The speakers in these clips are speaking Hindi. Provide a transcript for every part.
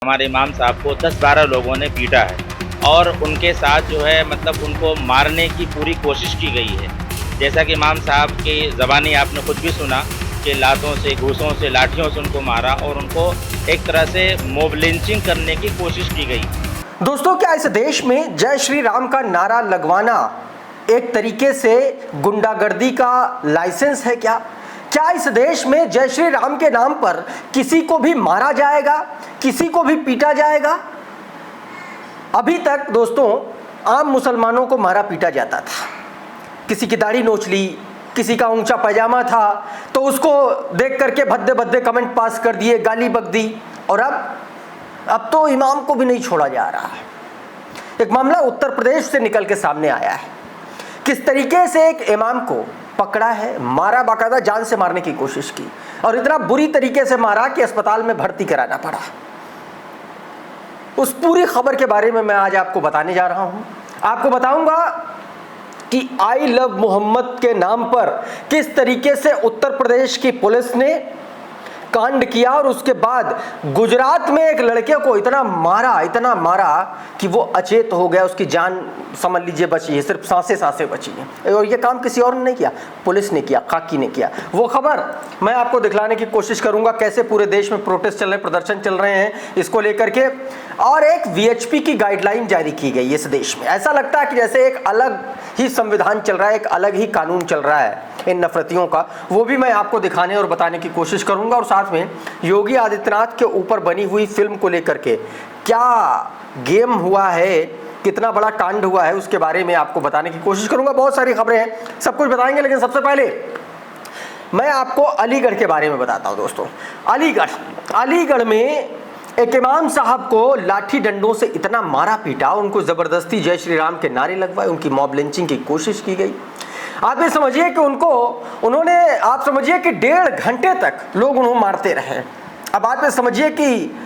हमारे इमाम साहब को 10-12 लोगों ने पीटा है और उनके साथ जो है मतलब उनको मारने की पूरी कोशिश की गई है। जैसा कि इमाम साहब की ज़बानी आपने खुद भी सुना कि लातों से, घूंसों से, लाठियों से उनको मारा और उनको एक तरह से मॉब लिंचिंग करने की कोशिश की गई। दोस्तों, क्या इस देश में जय श्री राम का नारा लगवाना एक तरीके से गुंडागर्दी का लाइसेंस है क्या? क्या इस देश में जय श्री राम के नाम पर किसी को भी मारा जाएगा, किसी को भी पीटा जाएगा? अभी तक दोस्तों आम मुसलमानों को मारा पीटा जाता था। किसी की दाढ़ी नोच ली, किसी का ऊंचा पैजामा था तो उसको देख करके भद्दे भद्दे कमेंट पास कर दिए, गाली बक दी। और अब तो इमाम को भी नहीं छोड़ा जा रहा है। एक मामला उत्तर प्रदेश से निकल के सामने आया है। किस तरीके से एक इमाम को पकड़ा है, मारा, बाकायदा जान से मारने की कोशिश की और इतना बुरी तरीके से मारा कि अस्पताल में भर्ती कराना पड़ा। उस पूरी खबर के बारे में मैं आज आपको बताने जा रहा हूं। आपको बताऊंगा कि आई लव मोहम्मद के नाम पर किस तरीके से उत्तर प्रदेश की पुलिस ने कांड किया और उसके बाद गुजरात में एक लड़के को इतना मारा कि वो अचेत हो गया। उसकी जान समझ लीजिए बची है, सिर्फ सांसें बची हैं। और ये काम किसी और ने नहीं किया, पुलिस ने किया, खाकी ने किया। वो खबर मैं आपको दिखलाने की कोशिश करूंगा, कैसे पूरे देश में प्रोटेस्ट चल रहे हैं, प्रदर्शन चल रहे हैं इसको लेकर के। और एक वीएचपी की गाइडलाइन जारी की गई इस देश में। ऐसा लगता है कि जैसे एक अलग ही संविधान चल रहा है, एक अलग ही कानून चल रहा है इन नफरतियों का। वो भी मैं आपको दिखाने और बताने की कोशिश करूंगा। और साथ में योगी आदित्यनाथ के ऊपर बनी हुई फिल्म को लेकर के क्या गेम हुआ है, कितना बड़ा कांड हुआ है, उसके बारे में आपको बताने की कोशिश करूंगा। बहुत सारी खबरें हैं, सब कुछ बताएंगे, लेकिन सबसे पहले मैं आपको अलीगढ़ के बारे में बताता हूं। दोस्तों, अलीगढ़ में एक इमाम साहब को लाठी डंडों से इतना मारा पीटा, उनको जबरदस्ती जय श्री राम के नारे लगवाए, उनकी मॉब लिंचिंग की कोशिश की गई। आप ये समझिए कि आप समझिए कि 1.5 घंटे तक लोग उन्हें मारते रहे। अब आप ये समझिए कि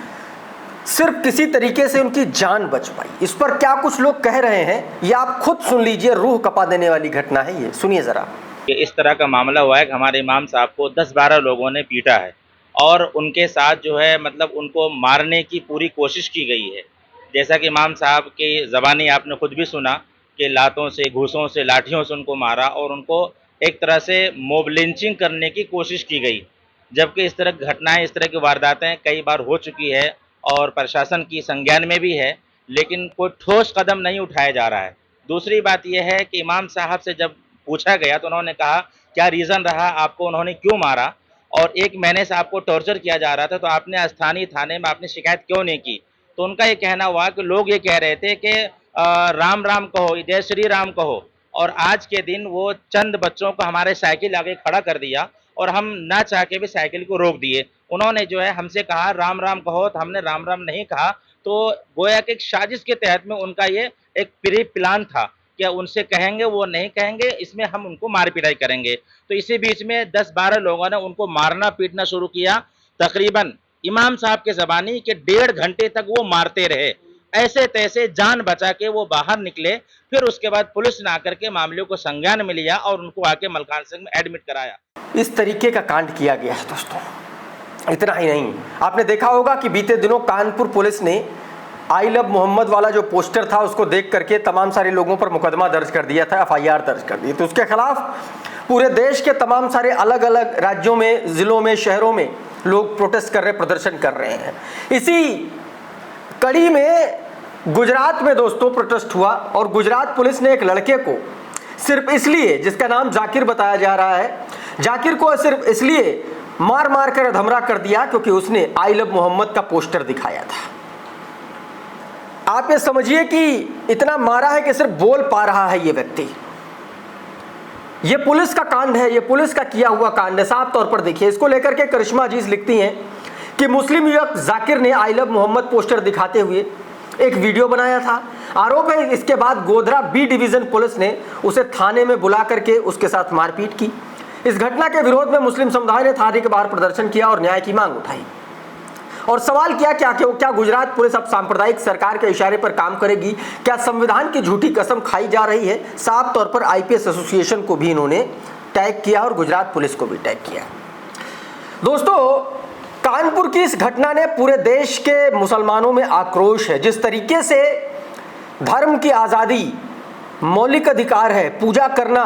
सिर्फ किसी तरीके से उनकी जान बच पाई। इस पर क्या कुछ लोग कह रहे हैं, ये आप खुद सुन लीजिए। रूह कपा देने वाली घटना है ये, सुनिए जरा। इस तरह का मामला हुआ है कि हमारे इमाम साहब को 10-12 लोगों ने पीटा है और उनके साथ जो है मतलब उनको मारने की पूरी कोशिश की गई है। जैसा कि इमाम साहब की ज़बानी आपने खुद भी सुना कि लातों से, घूंसों से, लाठियों से उनको मारा और उनको एक तरह से मॉब लिंचिंग करने की कोशिश की गई। जबकि इस तरह की घटनाएं, इस तरह की वारदातें कई बार हो चुकी है और प्रशासन की संज्ञान में भी है, लेकिन कोई ठोस कदम नहीं उठाया जा रहा है। दूसरी बात यह है कि इमाम साहब से जब पूछा गया तो उन्होंने कहा क्या रीज़न रहा, आपको उन्होंने क्यों मारा और 1 महीने से आपको टॉर्चर किया जा रहा था, तो आपने स्थानीय थाने में आपने शिकायत क्यों नहीं की? तो उनका ये कहना हुआ कि लोग ये कह रहे थे कि राम राम कहो, जय श्री राम कहो। और आज के दिन वो चंद बच्चों को हमारे साइकिल आगे खड़ा कर दिया और हम ना चाह के भी साइकिल को रोक दिए। उन्होंने जो है हमसे कहा राम राम कहो, तो हमने राम राम नहीं कहा। तो गोया कि एक साजिश के तहत में उनका ये एक प्री प्लान था कि उनसे कहेंगे वो नहीं कहेंगे, इसमें हम उनको मार पिटाई करेंगे। तो इसी बीच में 10-12 लोगों ने उनको मारना पीटना शुरू किया। तकरीबन इमाम साहब के ज़बानी के 1.5 घंटे तक वो मारते रहे। ऐसे तैसे जान बचा के वो बाहर निकले। फिर उसके बाद पुलिस ने आकर के मामले को संज्ञान में लिया और उनको आके मलकान सिंह में एडमिट कराया। इस तरीके का कांड किया गया है दोस्तों। इतना ही नहीं, आपने देखा होगा कि बीते दिनों कानपुर पुलिस ने आई लव मोहम्मद वाला जो पोस्टर था उसको देख करके तमाम सारे लोगों पर मुकदमा दर्ज कर दिया था, FIR दर्ज कर दी। तो उसके खिलाफ पूरे देश के तमाम सारे अलग अलग राज्यों में, जिलों में, शहरों में लोग प्रोटेस्ट कर रहे, प्रदर्शन कर रहे हैं। इसी कड़ी में गुजरात में दोस्तों प्रोटेस्ट हुआ और गुजरात पुलिस ने एक लड़के को सिर्फ इसलिए, जिसका नाम जाकिर बताया जा रहा है, जाकिर को सिर्फ इसलिए मार कर धमरा कर दिया क्योंकि उसने आई लव मोहम्मद का पोस्टर दिखाया था। आप ये समझिए कि इतना मारा है कि सिर्फ बोल पा रहा है ये व्यक्ति। ये पुलिस का कांड है, ये पुलिस का किया हुआ कांड है। साफ तौर पर देखिए, इसको लेकर के करिश्मा अजीज लिखती हैं कि मुस्लिम युवक जाकिर ने आई लव मोहम्मद पोस्टर दिखाते हुए एक वीडियो बनाया था। आरोप है इसके बाद गोधरा B डिवीजन पुलिस ने उसे थाने में बुला करके उसके साथ मारपीट की। इस घटना के विरोध में मुस्लिम समुदाय ने थाने के बाहर प्रदर्शन किया और न्याय की मांग उठाई और सवाल किया क्या गुजरात पुलिस अब सांप्रदायिक सरकार के इशारे पर काम करेगी? क्या संविधान की झूठी कसम खाई जा रही है? साफ तौर पर IPS एसोसिएशन को भी इन्होंने टैग किया और गुजरात पुलिस को भी टैग किया। दोस्तों, कानपुर की इस घटना ने पूरे देश के मुसलमानों में आक्रोश है। जिस तरीके से धर्म की आज़ादी मौलिक अधिकार है, पूजा करना,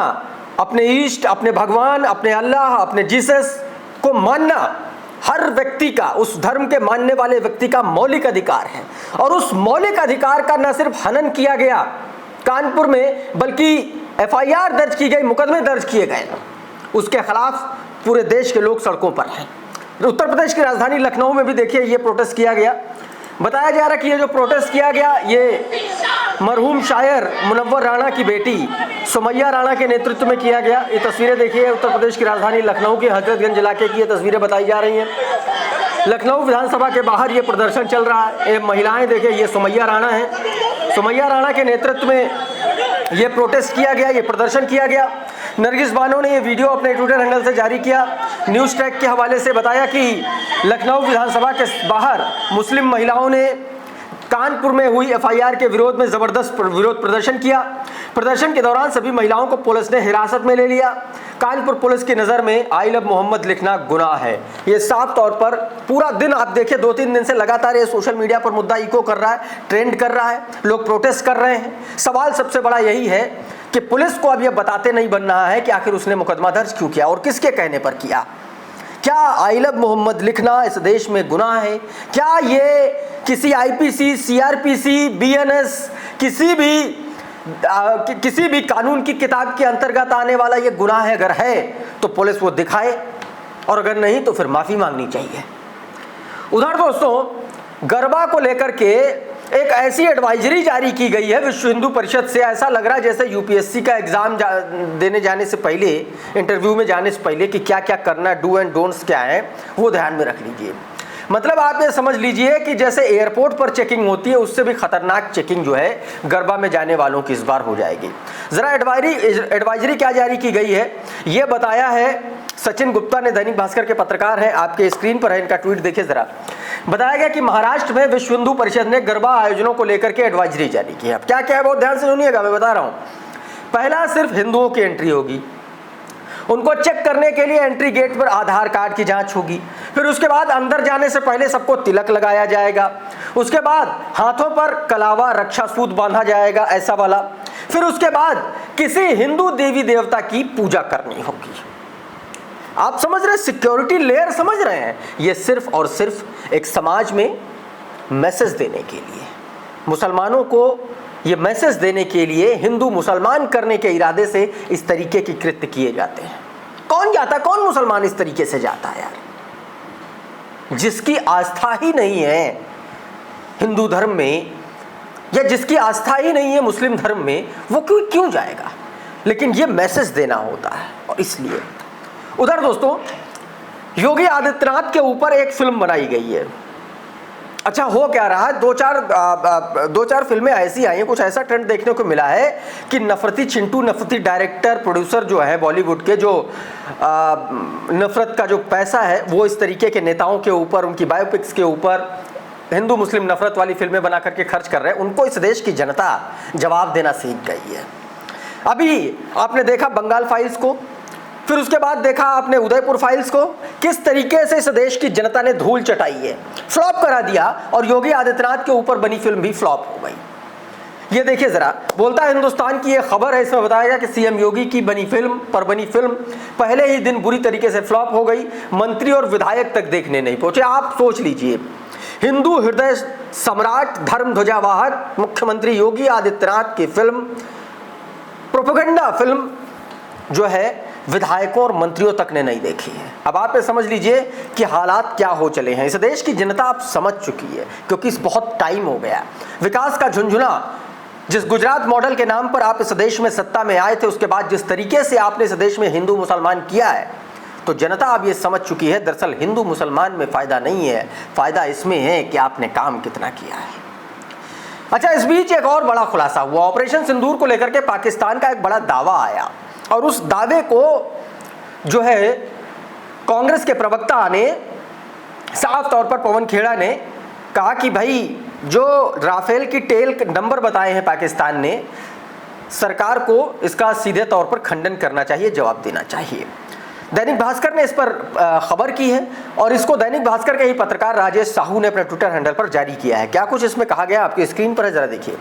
अपने इष्ट, अपने भगवान, अपने अल्लाह, अपने जीसस को मानना हर व्यक्ति का, उस धर्म के मानने वाले व्यक्ति का मौलिक अधिकार है। और उस मौलिक अधिकार का न सिर्फ हनन किया गया कानपुर में, बल्कि एफआईआर दर्ज की गई, मुकदमे दर्ज किए गए। उसके खिलाफ पूरे देश के लोग सड़कों पर हैं। उत्तर प्रदेश की राजधानी लखनऊ में भी देखिए ये प्रोटेस्ट किया गया। बताया जा रहा है कि ये जो प्रोटेस्ट किया गया, ये मरहूम शायर मुनव्वर राणा की बेटी सुमैया राणा के नेतृत्व में किया गया। ये तस्वीरें देखिए, उत्तर प्रदेश की राजधानी लखनऊ के हजरतगंज इलाके की ये तस्वीरें बताई जा रही हैं। लखनऊ विधानसभा के बाहर ये प्रदर्शन चल रहा है। ये महिलाएं देखिए, ये सुमैया राणा है। सुमैया राणा के नेतृत्व में ये प्रोटेस्ट किया गया, ये प्रदर्शन किया गया। नरगिस बानो ने ये वीडियो अपने ट्विटर हैंडल से जारी किया। न्यूज़ ट्रैक के हवाले से बताया कि लखनऊ विधानसभा के बाहर मुस्लिम महिलाओं ने कानपुर में हुई एफआईआर के विरोध में जबरदस्त विरोध प्रदर्शन किया। प्रदर्शन के दौरान सभी महिलाओं को पुलिस ने हिरासत में ले लिया। कानपुर पुलिस की नज़र में आई लव मोहम्मद लिखना गुनाह है। ये साफ तौर पर पूरा दिन आप देखिए, 2-3 दिन से लगातार ये सोशल मीडिया पर मुद्दा इको कर रहा है, ट्रेंड कर रहा है, लोग प्रोटेस्ट कर रहे हैं। सवाल सबसे बड़ा यही है कि पुलिस को अब ये बताते नहीं बन रहा है कि आखिर उसने मुकदमा दर्ज क्यों किया और किसके कहने पर किया। क्या आई लव मोहम्मद लिखना इस देश में गुनाह है? क्या ये किसी आईपीसी, सीआरपीसी, बीएनएस, किसी भी कानून की किताब के अंतर्गत आने वाला ये गुनाह है? अगर है तो पुलिस वो दिखाए, और अगर नहीं तो फिर माफ़ी मांगनी चाहिए। उधर दोस्तों, गरबा को लेकर के एक ऐसी एडवाइजरी जारी की गई है विश्व हिंदू परिषद से। ऐसा लग रहा है जैसे यूपीएससी का एग्जाम देने जाने से पहले, इंटरव्यू में जाने से पहले कि क्या क्या करना, डू एंड डोंट्स क्या है, वो ध्यान में रख लीजिए। मतलब आप ये समझ लीजिए कि जैसे एयरपोर्ट पर चेकिंग होती है, उससे भी खतरनाक चेकिंग जो है गरबा में जाने वालों की इस बार हो जाएगी। जरा एडवाइजरी क्या जारी की गई है ये बताया है सचिन गुप्ता ने, दैनिक भास्कर के पत्रकार हैं, आपके स्क्रीन पर है इनका ट्वीट देखिए जरा। बताया गया कि महाराष्ट्र में विश्व हिंदू परिषद ने गरबा आयोजनों को लेकर के एडवाइजरी जारी की है। अब क्या क्या है बहुत ध्यान से सुनिएगा, मैं बता रहा हूँ। पहला, सिर्फ हिंदुओं की एंट्री होगी। उनको चेक करने के लिए एंट्री गेट पर आधार कार्ड की जांच होगी। फिर उसके बाद अंदर जाने से पहले सबको तिलक लगाया जाएगा। उसके बाद हाथों पर कलावा, रक्षा सूत बांधा जाएगा, ऐसा वाला। फिर उसके बाद किसी हिंदू देवी देवता की पूजा करनी होगी। आप समझ रहे, सिक्योरिटी लेयर समझ रहे हैं? ये सिर्फ और सिर्फ एक समाज में मैसेज देने के लिए, मुसलमानों को ये मैसेज देने के लिए, हिंदू मुसलमान करने के इरादे से इस तरीके की कृत्य किए जाते हैं। कौन जाता है, कौन मुसलमान इस तरीके से जाता है यार? जिसकी आस्था ही नहीं है हिंदू धर्म में, या जिसकी आस्था ही नहीं है मुस्लिम धर्म में, वो क्यों जाएगा? लेकिन ये मैसेज देना होता है, और इसलिए। उधर दोस्तों, योगी आदित्यनाथ के ऊपर एक फिल्म बनाई गई है। अच्छा, हो क्या रहा है, दो चार फिल्में ऐसी आई हैं, कुछ ऐसा ट्रेंड देखने को मिला है कि नफरती चिंटू, नफरती डायरेक्टर, प्रोड्यूसर जो है बॉलीवुड के, जो नफरत का जो पैसा है वो इस तरीके के नेताओं के ऊपर, उनकी बायोपिक्स के ऊपर, हिंदू मुस्लिम नफरत वाली फिल्में बना करके खर्च कर रहे हैं। उनको इस देश की जनता जवाब देना सीख गई है। अभी आपने देखा बंगाल फाइल्स को, फिर उसके बाद देखा आपने उदयपुर फाइल्स को, किस तरीके से इस देश की जनता ने धूल चटाई है, फ्लॉप करा दिया, और योगी आदित्यनाथ के ऊपर बनी फिल्म भी फ्लॉप हो गई। ये देखिए जरा, बोलता है हिंदुस्तान की ये खबर है, इसमें बताया गया कि सीएम योगी की बनी फिल्म पहले ही दिन बुरी तरीके से फ्लॉप हो गई, मंत्री और विधायक तक देखने नहीं पहुंचे। आप सोच लीजिए, हिंदू हृदय सम्राट, धर्म ध्वजावाहक मुख्यमंत्री योगी आदित्यनाथ की फिल्म, प्रोपेगेंडा फिल्म जो है, विधायकों और मंत्रियों तक ने नहीं देखी है। अब आप ये समझ लीजिए कि हालात क्या हो चले हैं। इस देश की जनता आप समझ चुकी है, क्योंकि इस बहुत टाइम हो गया। विकास का झुंझुना, जिस गुजरात मॉडल के नाम पर आप इस देश में सत्ता में आए थे, उसके बाद जिस तरीके से आपने इस देश में हिंदू मुसलमान किया है, तो जनता अब ये समझ चुकी है दरअसल हिंदू मुसलमान में फ़ायदा नहीं है, फ़ायदा इसमें है कि आपने काम कितना किया है। अच्छा, इस बीच एक और बड़ा खुलासा हुआ। ऑपरेशन सिंदूर को लेकर के पाकिस्तान का एक बड़ा दावा आया, और उस दावे को जो है कांग्रेस के प्रवक्ता ने साफ तौर पर, पवन खेड़ा ने कहा कि भाई जो राफेल की टेल नंबर बताए हैं पाकिस्तान ने, सरकार को इसका सीधे तौर पर खंडन करना चाहिए, जवाब देना चाहिए। दैनिक भास्कर ने इस पर खबर की है और इसको दैनिक भास्कर के ही पत्रकार राजेश साहू ने अपने ट्विटर हैंडल पर जारी किया है। क्या कुछ इसमें कहा गया आपकी स्क्रीन पर है, जरा देखिए।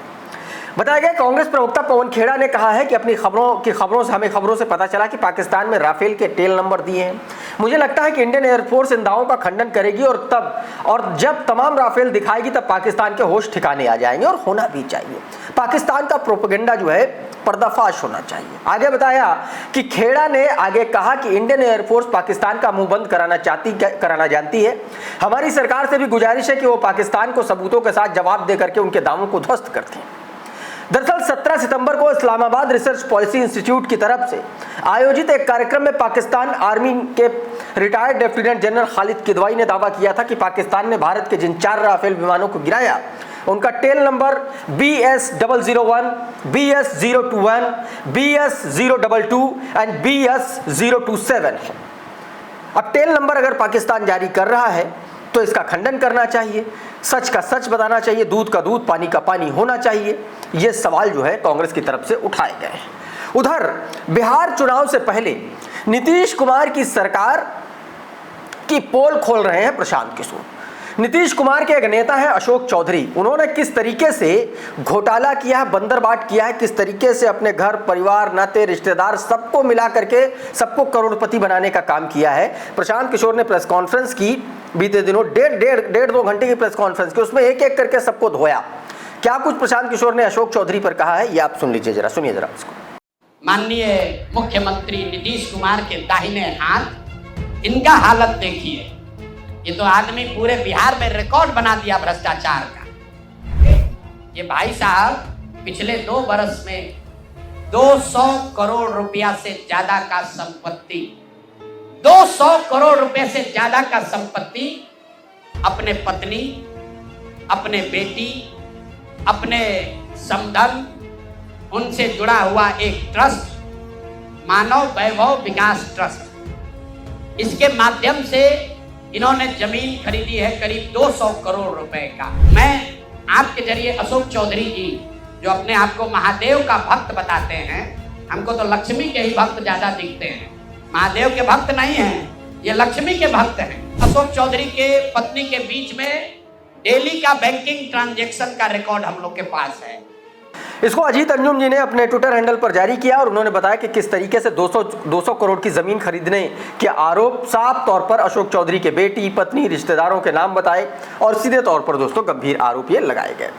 बताया गया कांग्रेस प्रवक्ता पवन खेड़ा ने कहा है कि अपनी खबरों से हमें खबरों से पता चला कि पाकिस्तान में राफेल के टेल नंबर दिए हैं। मुझे लगता है कि इंडियन एयरफोर्स इन दावों का खंडन करेगी और जब तमाम राफेल दिखाएगी तब पाकिस्तान के होश ठिकाने आ जाएंगे और होना भी चाहिए। पाकिस्तान का प्रोपेगेंडा जो है पर्दाफाश होना चाहिए। आगे बताया कि खेड़ा ने आगे कहा कि इंडियन एयरफोर्स पाकिस्तान का मुंह बंद कराना जानती है। हमारी सरकार से भी गुजारिश है कि वो पाकिस्तान को सबूतों के साथ जवाब दे करके उनके दावों को ध्वस्त करते हैं। दरअसल 17 सितंबर को इस्लामाबाद रिसर्च पॉलिसी इंस्टीट्यूट की तरफ से आयोजित एक कार्यक्रम में पाकिस्तान आर्मी के retired lieutenant general Khalid Kidwai ने दावा किया था कि पाकिस्तान ने भारत के जिन 4 राफेल विमानों को गिराया उनका tell number BS001, BS021, BS022 and BS027 है। अब टेल नंबर अगर पाकिस्तान जारी कर रहा है तो इसका खंडन करना चाहिए, सच का सच बताना चाहिए, दूध का दूध पानी का पानी होना चाहिए। ये सवाल जो है कांग्रेस की तरफ से उठाए गए हैं। उधर बिहार चुनाव से पहले नीतीश कुमार की सरकार की पोल खोल रहे हैं प्रशांत किशोर। नीतीश कुमार के एक नेता है अशोक चौधरी, उन्होंने किस तरीके से घोटाला किया है, बंदरबाट किया है, किस तरीके से अपने घर परिवार नाते रिश्तेदार सबको मिला करके सबको करोड़पति बनाने का काम किया है। प्रशांत किशोर ने प्रेस कॉन्फ्रेंस की बीते दिनों, डेढ़ दो घंटे की प्रेस कॉन्फ्रेंस की, उसमें एक एक करके सबको धोया। क्या कुछ प्रशांत किशोर ने अशोक चौधरी पर कहा है ये आप सुन लीजिए जरा, सुनिए जरा उसको। माननीय मुख्यमंत्री नीतीश कुमार के दाहिने हाथ, इनका हालत देखिए। ये तो आदमी पूरे बिहार में रिकॉर्ड बना दिया भ्रष्टाचार का। ये भाई साहब पिछले 2 वर्ष में 200 करोड़ रुपया से ज्यादा का संपत्ति, 200 करोड़ रुपए से ज्यादा का संपत्ति अपने पत्नी, अपने बेटी, अपने समधन, उनसे जुड़ा हुआ एक ट्रस्ट, मानव वैभव विकास ट्रस्ट, इसके माध्यम से इन्होंने जमीन खरीदी है करीब 200 करोड़ रुपए का। मैं आपके जरिए अशोक चौधरी जी, जो अपने आप को महादेव का भक्त बताते हैं, हमको तो लक्ष्मी के ही भक्त ज्यादा दिखते हैं, महादेव के भक्त नहीं हैं, ये लक्ष्मी के भक्त हैं। अशोक चौधरी के पत्नी के बीच में डेली का बैंकिंग ट्रांजैक्शन का रिकॉर्ड हम लोग के पास है। इसको अजीत अंजुम जी ने अपने ट्विटर हैंडल पर जारी किया और उन्होंने बताया कि किस तरीके से 200 करोड़ की जमीन खरीदने के आरोप साफ तौर पर अशोक चौधरी के बेटी, पत्नी, रिश्तेदारों के नाम बताए और सीधे तौर पर दोस्तों गंभीर आरोप ये लगाए गए।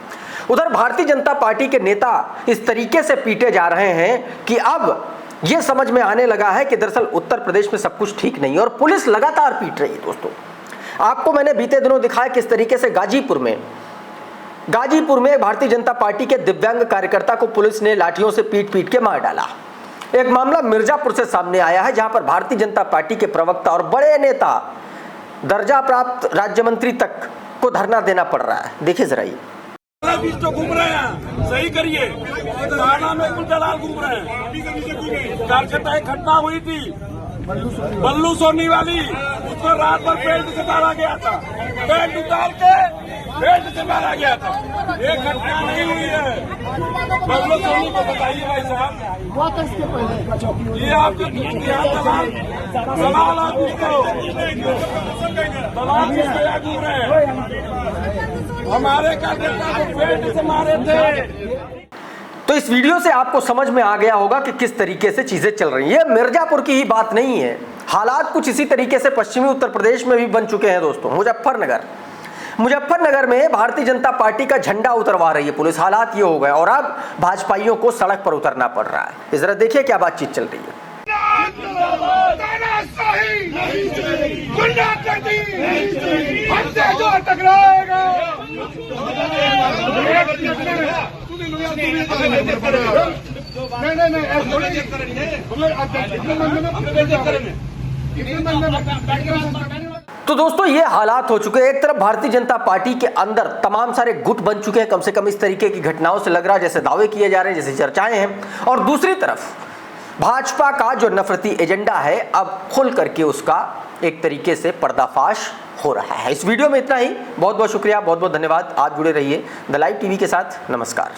उधर भारतीय जनता पार्टी के नेता इस तरीके से पीटे जा रहे हैं कि अब ये समझ में आने लगा है कि दरअसल उत्तर प्रदेश में सब कुछ ठीक नहीं है और पुलिस लगातार पीट रही है। दोस्तों आपको मैंने बीते दिनों दिखाया किस तरीके से गाजीपुर में भारतीय जनता पार्टी के दिव्यांग कार्यकर्ता को पुलिस ने लाठियों से पीट के मार डाला। एक मामला मिर्जापुर से सामने आया है जहां पर भारतीय जनता पार्टी के प्रवक्ता और बड़े नेता, दर्जा प्राप्त राज्य मंत्री तक को धरना देना पड़ रहा है। देखिए जरा ये तो घूम रहे हैं, सही करिए। थाना में कुल दलाल घूम रहे हैं। कार्यकर्ता एक घटना हुई थी बल्लू सोनी वाली, उसको रात भर बेल्ट से मारा गया था, बेल्ट उतार के बेल्ट से मारा गया था। एक घटना नहीं हुई है। बल्लू सोनी को बताइए भाई साहब, ये आपके सवाल आप पूछो, दलाल किसको घूम रहे हैं? हमारे कार्यकर्ता को बेल्ट से मारे थे। तो इस वीडियो से आपको समझ में आ गया होगा कि किस तरीके से चीजें चल रही हैं। ये मिर्जापुर की ही बात नहीं है, हालात कुछ इसी तरीके से पश्चिमी उत्तर प्रदेश में भी बन चुके हैं। दोस्तों मुजफ्फरनगर में भारतीय जनता पार्टी का झंडा उतरवा रही है पुलिस। हालात ये हो गए और अब भाजपाइयों को सड़क पर उतरना पड़ रहा है। जरा देखिए क्या बातचीत चल रही है। तो दोस्तों ये हालात हो चुके हैं। एक तरफ भारतीय जनता पार्टी के अंदर तमाम सारे गुट बन चुके हैं, कम से कम इस तरीके की घटनाओं से लग रहा है जैसे दावे किए जा रहे हैं, जैसे चर्चाएं हैं, और दूसरी तरफ भाजपा का जो नफरती एजेंडा है अब खुल करके उसका एक तरीके से पर्दाफाश हो रहा है। इस वीडियो में इतना ही। बहुत बहुत शुक्रिया, बहुत बहुत धन्यवाद। आप जुड़े रहिए द लाइव टीवी के साथ। नमस्कार।